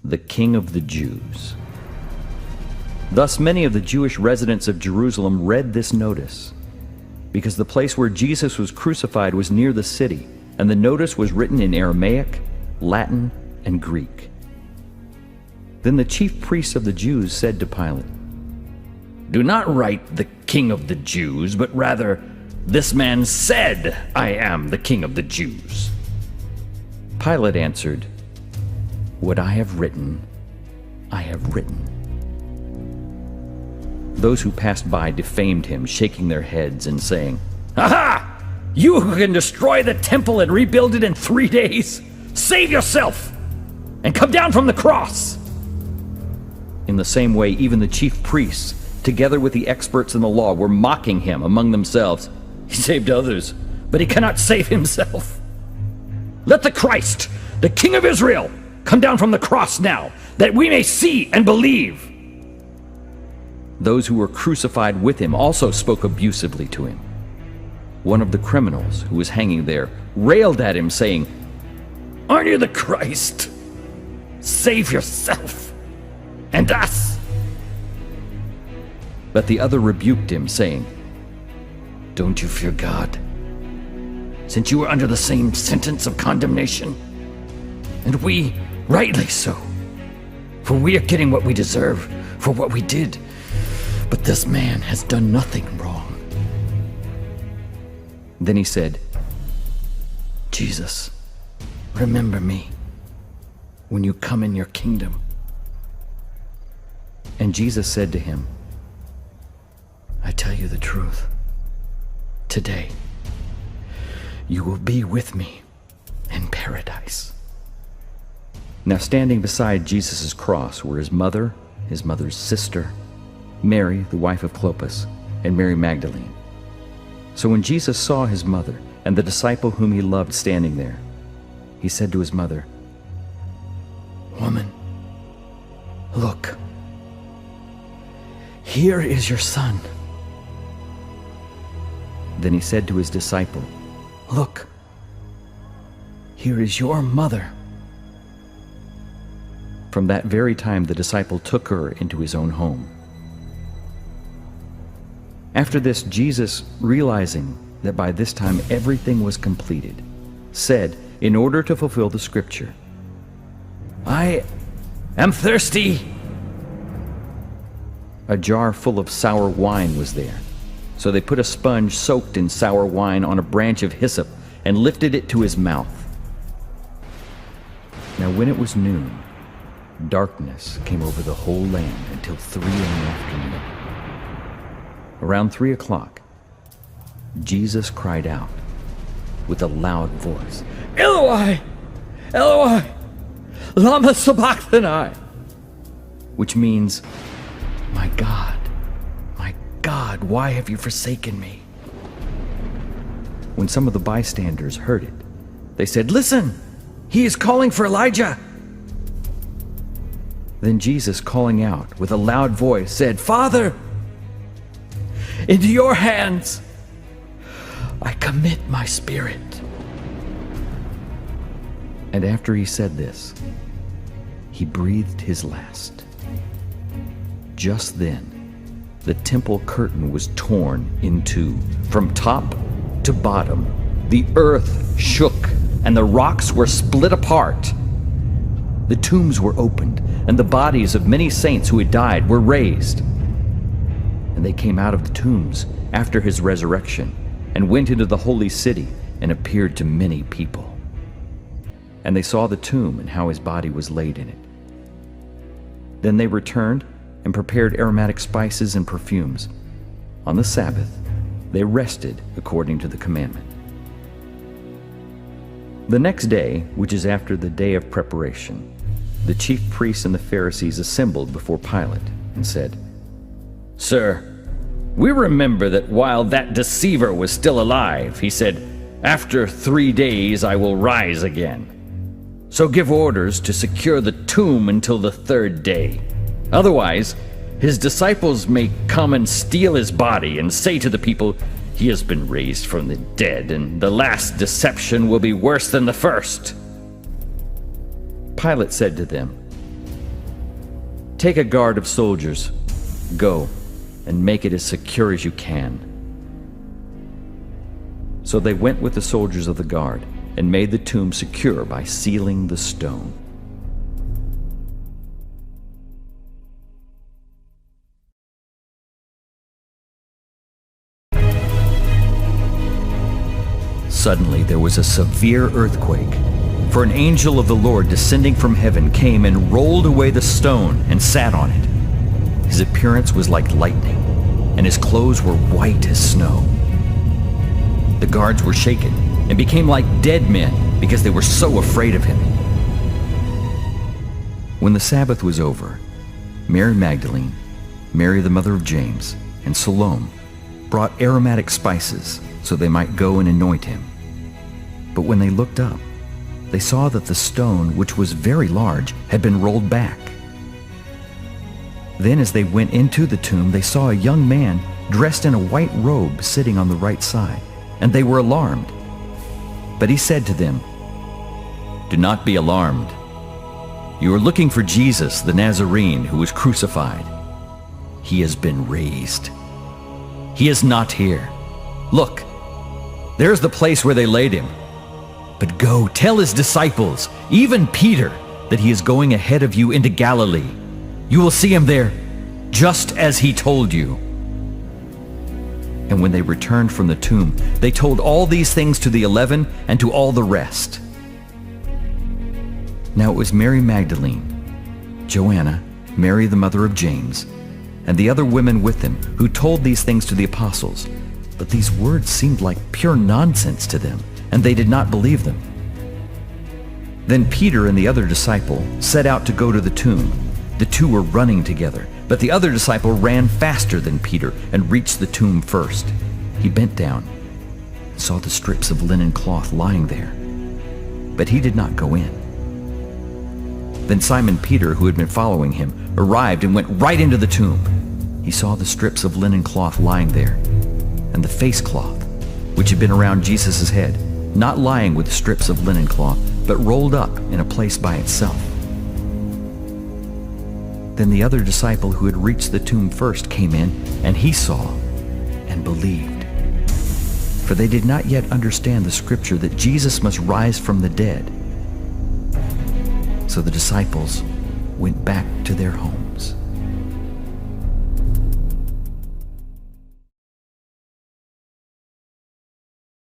the King of the Jews. Thus many of the Jewish residents of Jerusalem read this notice, because the place where Jesus was crucified was near the city, and the notice was written in Aramaic, Latin, and Greek. Then the chief priests of the Jews said to Pilate, "Do not write the King of the Jews, but rather, this man said, 'I am the King of the Jews.'" Pilate answered, "What I have written, I have written." Those who passed by defamed him, shaking their heads and saying, "Aha! You who can destroy the temple and rebuild it in 3 days, save yourself and come down from the cross." In the same way, even the chief priests, together with the experts in the law, were mocking him among themselves. "He saved others, but he cannot save himself. Let the Christ, the King of Israel, come down from the cross now, that we may see and believe." Those who were crucified with him also spoke abusively to him. One of the criminals who was hanging there railed at him, saying, "Aren't you the Christ? Save yourself and us." But the other rebuked him, saying, "Don't you fear God, since you are under the same sentence of condemnation? And we, rightly so, for we are getting what we deserve for what we did. But this man has done nothing wrong." Then he said, "Jesus, remember me when you come in your kingdom." And Jesus said to him, "I tell you the truth. Today, you will be with me in paradise." Now standing beside Jesus' cross were his mother, his mother's sister, Mary, the wife of Clopas, and Mary Magdalene. So when Jesus saw his mother and the disciple whom he loved standing there, he said to his mother, "Woman, look, here is your son." Then he said to his disciple, "Look, here is your mother." From that very time the disciple took her into his own home. After this, Jesus, realizing that by this time everything was completed, said, in order to fulfill the scripture, "I am thirsty." A jar full of sour wine was there. So they put a sponge soaked in sour wine on a branch of hyssop and lifted it to his mouth. Now when it was noon, darkness came over the whole land until 3 in the afternoon. Around 3 o'clock, Jesus cried out with a loud voice, "Eloi, Eloi, lama sabachthani," which means, my God, why have you forsaken me?" When some of the bystanders heard it, they said, "Listen, he is calling for Elijah." Then Jesus, calling out with a loud voice, said, "Father, into your hands I commit my spirit." And after he said this, he breathed his last. Just then, the temple curtain was torn in two, from top to bottom. The earth shook, and the rocks were split apart. The tombs were opened, and the bodies of many saints who had died were raised. And they came out of the tombs after his resurrection, and went into the holy city, and appeared to many people. And they saw the tomb and how his body was laid in it. Then they returned and prepared aromatic spices and perfumes. On the Sabbath, they rested according to the commandment. The next day, which is after the day of preparation, the chief priests and the Pharisees assembled before Pilate and said, "Sir, we remember that while that deceiver was still alive, he said, 'After 3 days I will rise again.' So give orders to secure the tomb until the 3rd day. Otherwise, his disciples may come and steal his body and say to the people, 'He has been raised from the dead,' and the last deception will be worse than the first." Pilate said to them, Take a guard of soldiers. Go and make it as secure as you can." So they went with the soldiers of the guard and made the tomb secure by sealing the stone. Suddenly there was a severe earthquake, for an angel of the Lord descending from heaven came and rolled away the stone and sat on it. His appearance was like lightning, and his clothes were white as snow. The guards were shaken and became like dead men because they were so afraid of him. When the Sabbath was over, Mary Magdalene, Mary the mother of James, and Salome brought aromatic spices so they might go and anoint him. But when they looked up, they saw that the stone, which was very large, had been rolled back. Then as they went into the tomb, they saw a young man dressed in a white robe sitting on the right side, and they were alarmed. But he said to them, "Do not be alarmed. You are looking for Jesus, the Nazarene, who was crucified. He has been raised. He is not here. Look, there's the place where they laid him. But go, tell his disciples, even Peter, that he is going ahead of you into Galilee. You will see him there, just as he told you." And when they returned from the tomb, they told all these things to the 11 and to all the rest. Now it was Mary Magdalene, Joanna, Mary the mother of James, and the other women with them who told these things to the apostles. But these words seemed like pure nonsense to them, and they did not believe them. Then Peter and the other disciple set out to go to the tomb. The two were running together, but the other disciple ran faster than Peter and reached the tomb first. He bent down and saw the strips of linen cloth lying there, but he did not go in. Then Simon Peter, who had been following him, arrived and went right into the tomb. He saw the strips of linen cloth lying there, and the face cloth, which had been around Jesus' head, not lying with strips of linen cloth, but rolled up in a place by itself. Then the other disciple who had reached the tomb first came in, and he saw and believed. For they did not yet understand the scripture that Jesus must rise from the dead. So the disciples went back to their home.